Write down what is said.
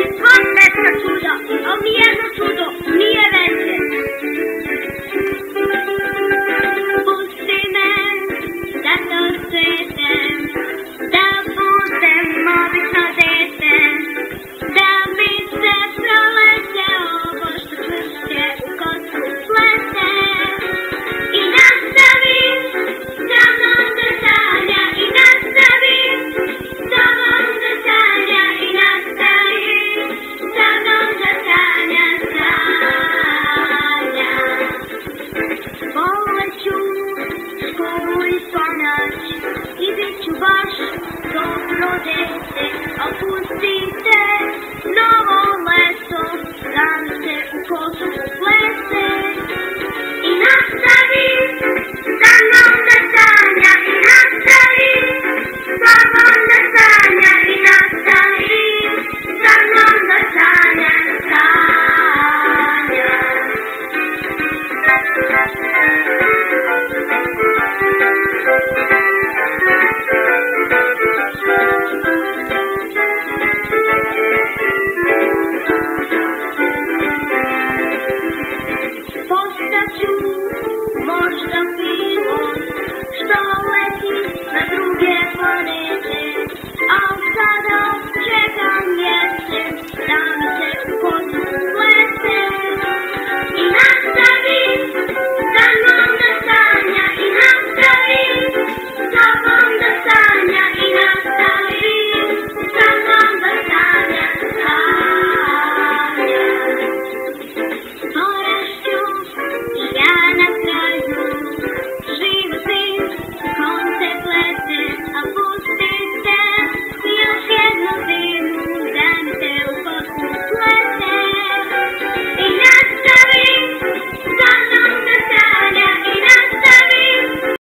i sva svetska čuda, ali nijedno čudo nije veće. Pusti me da se osvetem, da budem obično dete, da bi se proleteo ovo što čvršće u kosku plete. I nastavi sa mnom da sanja, i nastavi sa mnom da sanja, i nastavi sa mnom da sanja, sanja. Poleću školu i ponoć i bit ću baš dobro dete, a pustite